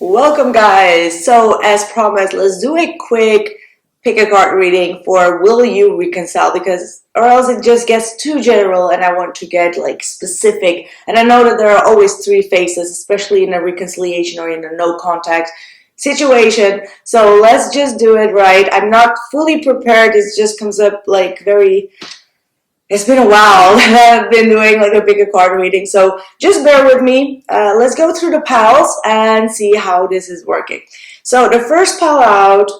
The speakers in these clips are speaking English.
Welcome guys. So as promised, let's do a quick pick a card reading for will you reconcile, because or else it just gets too general and I want to get like specific. And I know that there are always three phases, especially in a reconciliation or in a no contact situation. So let's just do it right. I'm not fully prepared. It just comes up like it's been a while that I've been doing like a bigger card reading, so just bear with me. Let's go through the piles and see how this is working. So the first pile out,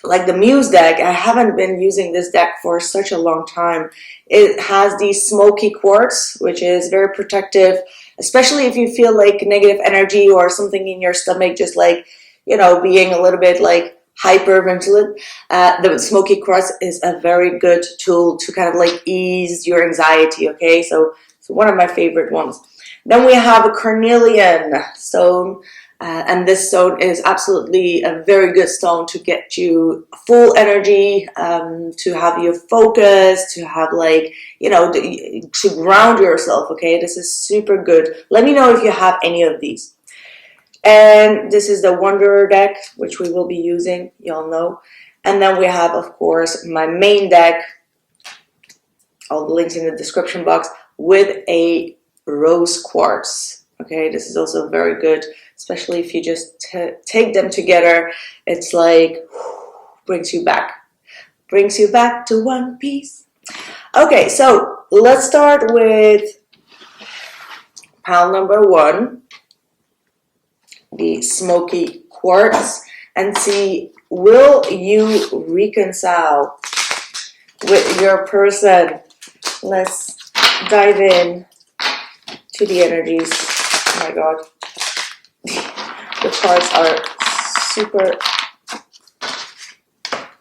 like the Muse deck, I haven't been using this deck for such a long time. It has the Smoky Quartz, which is very protective, especially if you feel like negative energy or something in your stomach, just like, you know, being a little bit like hyperventilate. The Smoky Quartz is a very good tool to kind of like ease your anxiety. Okay, so it's one of my favorite ones. Then we have a Carnelian stone, and this stone is absolutely a very good stone to get you full energy, to have you focused, to have like, you know, to ground yourself. Okay, this is super good. Let me know if you have any of these. And this is the Wanderer deck, which we will be using, y'all know. And then we have, of course, my main deck, all the links in the description box, with a Rose Quartz. Okay, this is also very good, especially if you just take them together. It's like, brings you back to one piece. Okay, so let's start with pile number one, the Smoky Quartz, and see, will you reconcile with your person? Let's dive in to the energies. Oh my god, the cards are super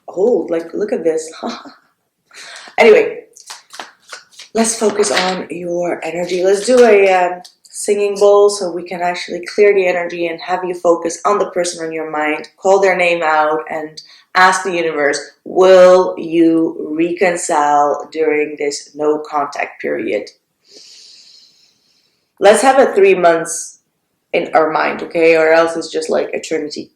old. Like, look at this. Anyway, let's focus on your energy. Let's do a singing bowl so we can actually clear the energy and have you focus on the person on your mind. Call their name out and ask the universe, will you reconcile during this no contact period? Let's have it 3 months in our mind, okay? Or else it's just like eternity.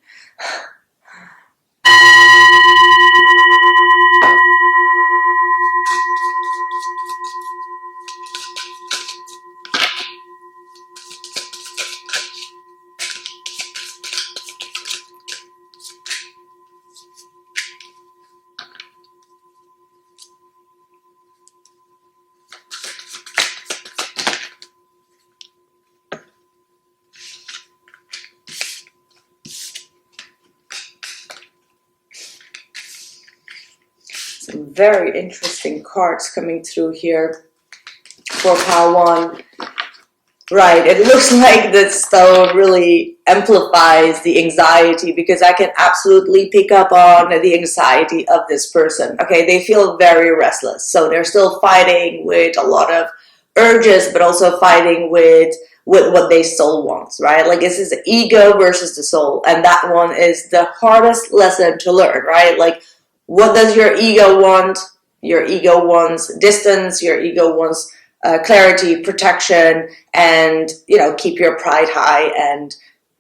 Some very interesting cards coming through here for pile one. Right, it looks like this stone really amplifies the anxiety, because I can absolutely pick up on the anxiety of this person. Okay, they feel very restless, so they're still fighting with a lot of urges, but also fighting with what their soul wants, right? Like, this is the ego versus the soul, and that one is the hardest lesson to learn, right? Like, what does your ego want? Your ego wants distance, your ego wants clarity, protection, and, you know, keep your pride high and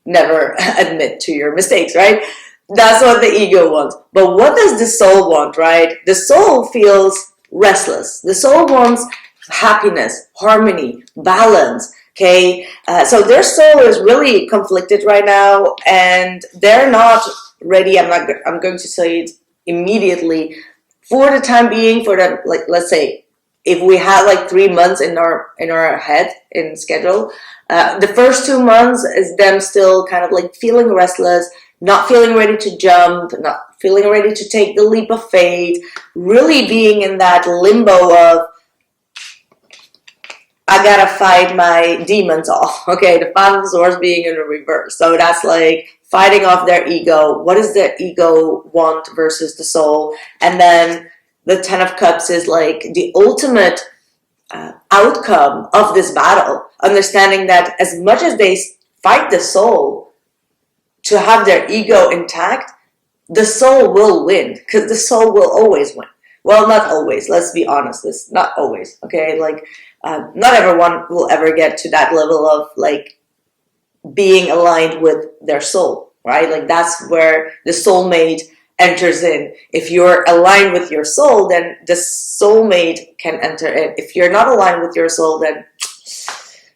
never admit to your mistakes, right? That's what the ego wants. But what does the soul want, right? The soul feels restless. The soul wants happiness, harmony, balance. Okay, so their soul is really conflicted right now, and they're not ready. I'm going to say it immediately. For the time being, for the, like, let's say if we had like 3 months in our head in schedule, the first 2 months is them still kind of like feeling restless, not feeling ready to jump, not feeling ready to take the leap of faith, really being in that limbo of, I gotta fight my demons off. Okay, the Five of Swords being in the reverse, so that's like fighting off their ego. What does their ego want versus the soul? And then the Ten of Cups is like the ultimate outcome of this battle. Understanding that as much as they fight the soul to have their ego intact, the soul will win, because the soul will always win. Well, not always. Let's be honest. It's not always. Okay, like not everyone will ever get to that level of like being aligned with their soul, right? Like that's where the soulmate enters in. If you're aligned with your soul, then the soulmate can enter in. If you're not aligned with your soul, then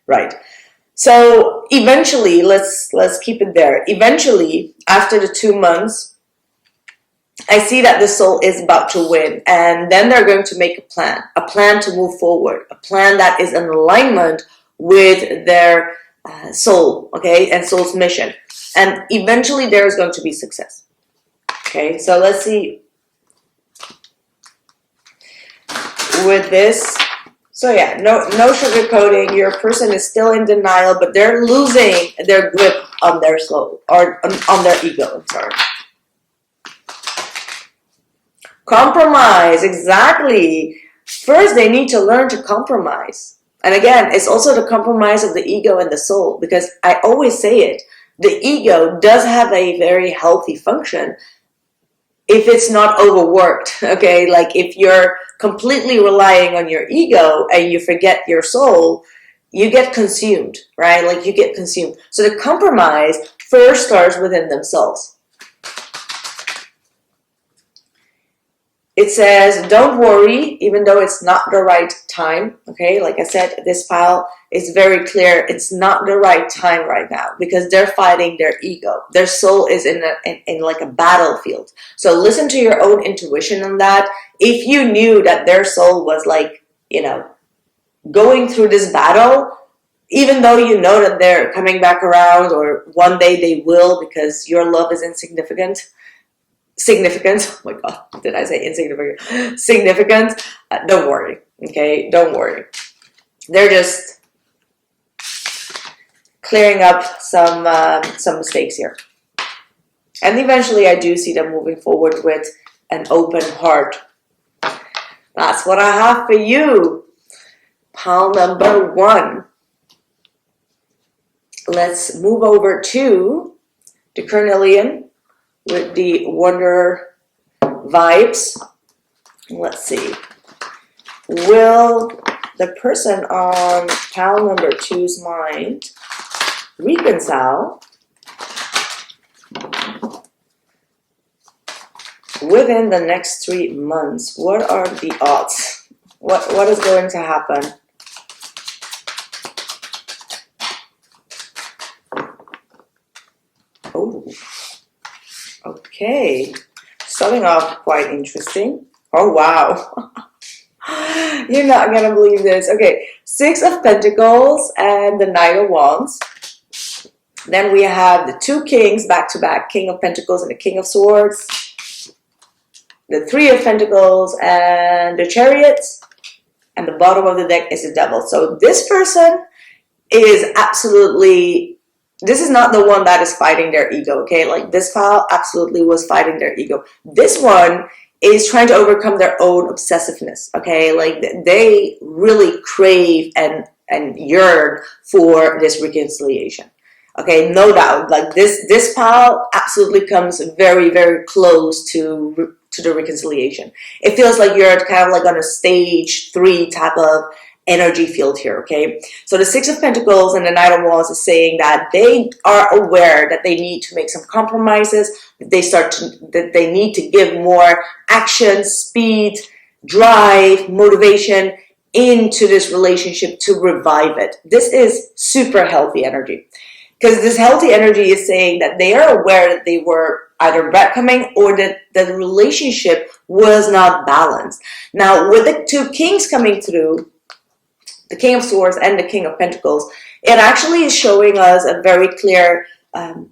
right. So eventually, let's keep it there. Eventually, after the 2 months, I see that the soul is about to win, and then they're going to make a plan to move forward, a plan that is in alignment with their soul, okay, and soul's mission. And eventually there is going to be success. Okay, so let's see with this. So yeah, no sugarcoating. Your person is still in denial, but they're losing their grip on their soul, or on their ego, I'm sorry. Compromise, exactly. First, they need to learn to compromise. And again, it's also the compromise of the ego and the soul, because I always say it, the ego does have a very healthy function if it's not overworked, okay? Like if you're completely relying on your ego and you forget your soul, you get consumed, right? Like you get consumed. So the compromise first starts within themselves. It says, don't worry, even though it's not the right time, okay? Like I said, this file is very clear. It's not the right time right now because they're fighting their ego. Their soul is in like a battlefield. So listen to your own intuition on that. If you knew that their soul was like, you know, going through this battle, even though you know that they're coming back around or one day they will because your love is insignificant, oh my god, did I say insignificant? Significant. Don't worry, okay? Don't worry. They're just clearing up some mistakes here. And eventually I do see them moving forward with an open heart. That's what I have for you. Pile number 1. Let's move over to the Carnelian with the Wonder vibes. Let's see. Will the person on pile number 2's mind reconcile within the next 3 months? What are the odds? What is going to happen? Oh. Okay, starting off quite interesting. Oh, wow. You're not going to believe this. Okay, 6 of Pentacles and the Knight of Wands. Then we have the 2 Kings back to back, King of Pentacles and the King of Swords. The 3 of Pentacles and the Chariots. And the bottom of the deck is the Devil. So this person is absolutely... This is not the one that is fighting their ego, okay? Like this file absolutely was fighting their ego. This one is trying to overcome their own obsessiveness, okay? Like they really crave and yearn for this reconciliation, okay? No doubt. Like this file absolutely comes very, very close to the reconciliation. It feels like you're kind of like on a stage 3 type of energy field here, okay? So the 6 of Pentacles and the Knight of Wands is saying that they are aware that they need to make some compromises, that they need to give more action, speed, drive, motivation into this relationship to revive it. This is super healthy energy, because this healthy energy is saying that they are aware that they were either breadcrumbing or that the relationship was not balanced. Now, with the 2 Kings coming through, the King of Swords and the King of Pentacles, it actually is showing us a very clear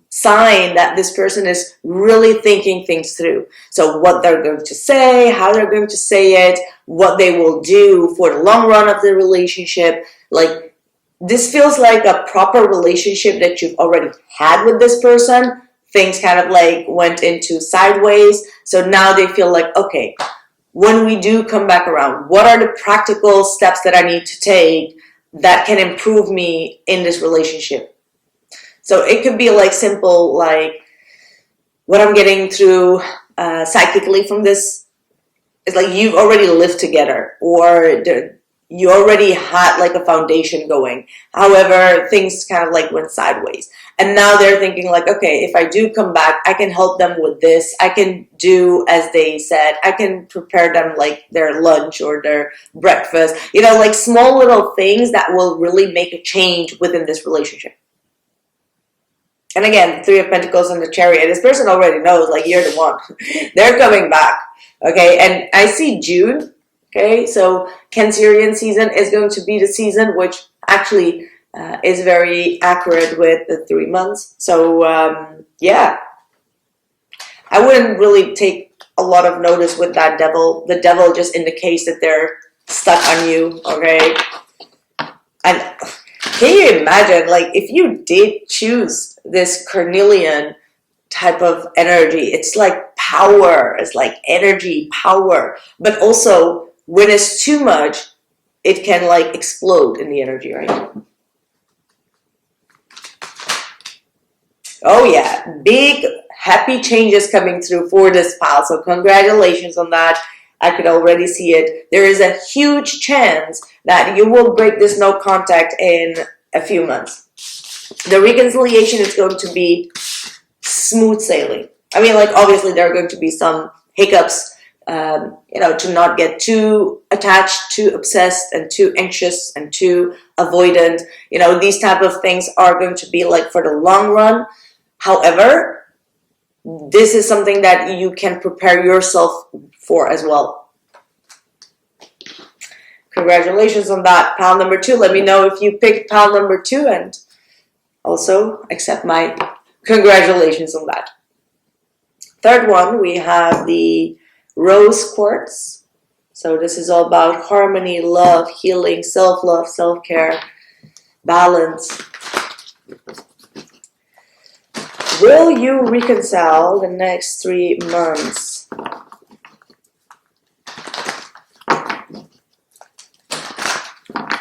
sign that this person is really thinking things through. So what they're going to say, how they're going to say it, what they will do for the long run of the relationship. Like this feels like a proper relationship that you've already had with this person. Things kind of like went into sideways. So now they feel like, okay, when we do come back around, what are the practical steps that I need to take that can improve me in this relationship? So it could be like simple, like what I'm getting through psychically from this is like you've already lived together, or you already had like a foundation going. However, things kind of like went sideways. And now they're thinking like, okay, if I do come back, I can help them with this. I can do as they said. I can prepare them like their lunch or their breakfast. You know, like small little things that will really make a change within this relationship. And again, Three of Pentacles and the Chariot. This person already knows, like, you're the one. They're coming back. Okay, and I see June. Okay, so Cancerian season is going to be the season, which actually is very accurate with the 3 months. So, yeah. I wouldn't really take a lot of notice with that devil. The devil just indicates that they're stuck on you, okay? And can you imagine, like, if you did choose this Carnelian type of energy, it's like power, it's like energy, power, but also when it's too much, it can like explode in the energy, right? Oh yeah, big happy changes coming through for this pal, so congratulations on that. I could already see it. There is a huge chance that you will break this no contact in a few months. The reconciliation is going to be smooth sailing. I mean, like, obviously there are going to be some hiccups, you know, to not get too attached, too obsessed, and too anxious, and too avoidant. You know, these type of things are going to be like for the long run. However, this is something that you can prepare yourself for as well. Congratulations on that, pal number 2. Let me know if you picked pal number 2, and also accept my congratulations on that. Third one, we have the Rose Quartz. So this is all about harmony, love, healing, self-love, self-care, balance. Will you reconcile the next 3 months?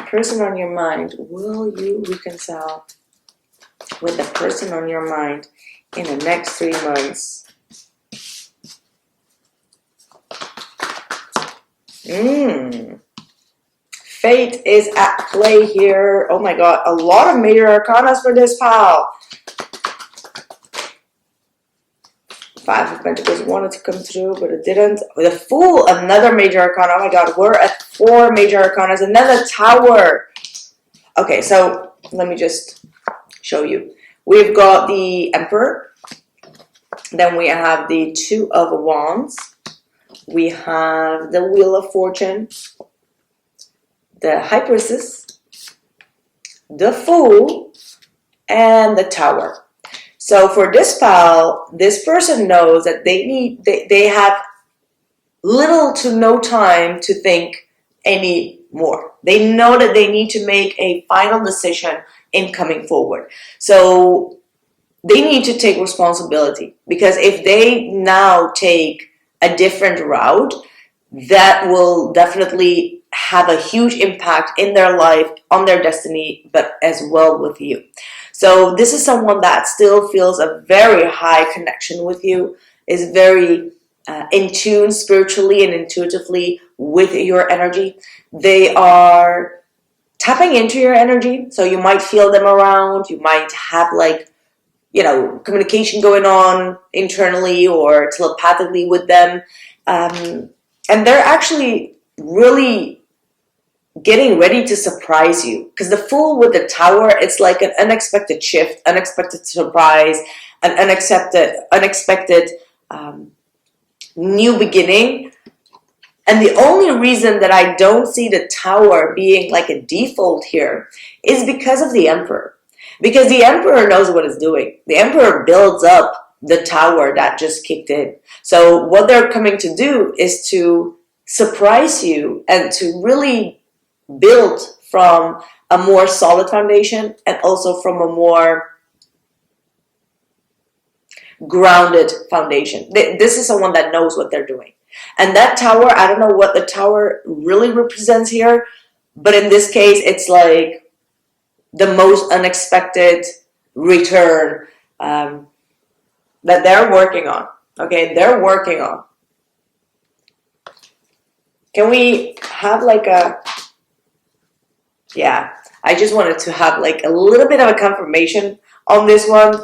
Person on your mind. Will you reconcile with the person on your mind in the next 3 months? Fate is at play here. Oh my god, a lot of major arcanas for this pal. 5 of Pentacles wanted to come through, but it didn't. The Fool, another major arcana. Oh my god, we're at 4 major arcanas. Another Tower. Okay, so let me just show you. We've got the Emperor. Then we have the 2 of Wands. We have the Wheel of Fortune. The High Priestess. The Fool. And the Tower. So for this pal, this person knows that they have little to no time to think anymore. They know that they need to make a final decision in coming forward. So they need to take responsibility, because if they now take a different route, that will definitely have a huge impact in their life, on their destiny, but as well with you. So this is someone that still feels a very high connection with you, is very in tune spiritually and intuitively with your energy. They are tapping into your energy, so you might feel them around. You might have like, you know, communication going on internally or telepathically with them. And they're actually really getting ready to surprise you, because the Fool with the Tower, it's like an unexpected shift, unexpected surprise, an unexpected new beginning. And the only reason that I don't see the Tower being like a default here is because of the Emperor. Because the Emperor knows what it's doing. The Emperor builds up the Tower that just kicked in. So what they're coming to do is to surprise you and to really build from a more solid foundation, and also from a more grounded foundation. This is someone that knows what they're doing. And that Tower, I don't know what the Tower really represents here, but in this case, it's like the most unexpected return that they're working on. Okay, they're working on. Can we have like a Yeah, I just wanted to have like a little bit of a confirmation on this one.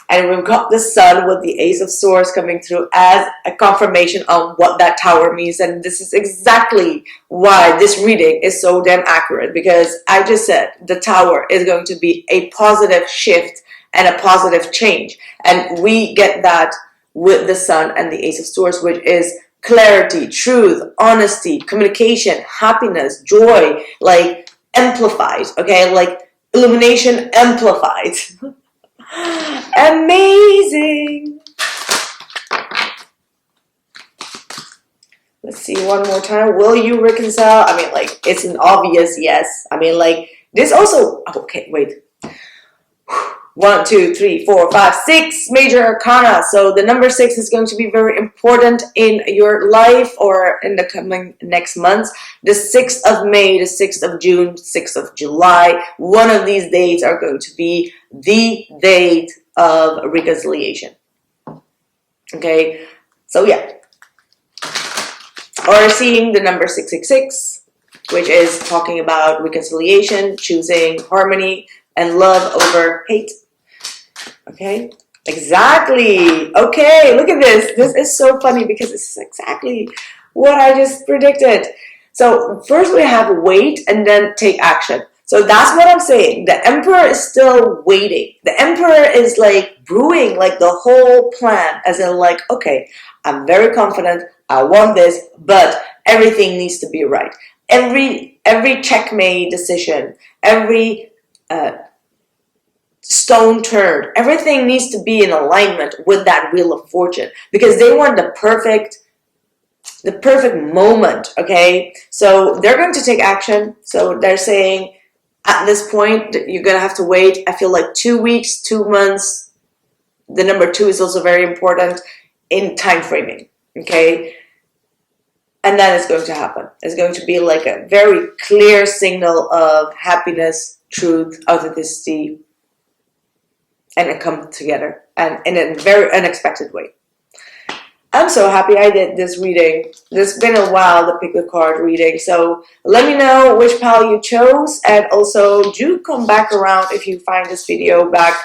And we've got the sun with the Ace of Swords coming through as a confirmation on what that tower means. And this is exactly why this reading is so damn accurate, because I just said the tower is going to be a positive shift and a positive change. And we get that with the sun and the Ace of Swords, which is clarity, truth, honesty, communication, happiness, joy, like amplified, okay? Like illumination amplified. Amazing. Let's see one more time. Will you reconcile? I mean, like, it's an obvious yes. I mean, like, this also, okay, wait. 1, 2, 3, 4, 5, 6 major arcana. So the number 6 is going to be very important in your life or in the coming next months. The 6th of May, the 6th of June, 6th of July. One of these dates are going to be the date of reconciliation. Okay, so yeah. Or seeing the number 666, which is talking about reconciliation, choosing harmony and love over hate. Okay, exactly. Okay, look at this. This is so funny because this is exactly what I just predicted. So first we have wait and then take action. So that's what I'm saying. The Emperor is still waiting. The Emperor is like brewing like the whole plan, as in like, okay, I'm very confident. I want this, but everything needs to be right. Every checkmate decision, every stone turned, everything needs to be in alignment with that Wheel of Fortune, because they want the perfect moment. Okay, so they're going to take action. So they're saying at this point you're gonna have to wait. I feel like 2 weeks, 2 months. The number 2 is also very important in time framing. Okay, and then it's going to happen. It's going to be like a very clear signal of happiness, truth, authenticity, and it comes together and in a very unexpected way. I'm so happy I did this reading. It's been a while to pick a card reading, so let me know which pile you chose, and also do come back around if you find this video back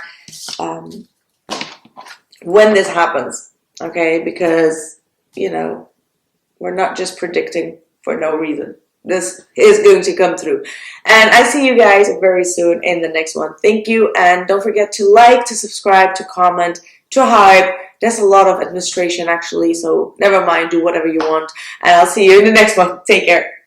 when this happens, okay? Because, you know, we're not just predicting for no reason. This is going to come through. And I see you guys very soon in the next one. Thank you. And don't forget to like, to subscribe, to comment, to hype. There's a lot of administration actually. So never mind. Do whatever you want. And I'll see you in the next one. Take care.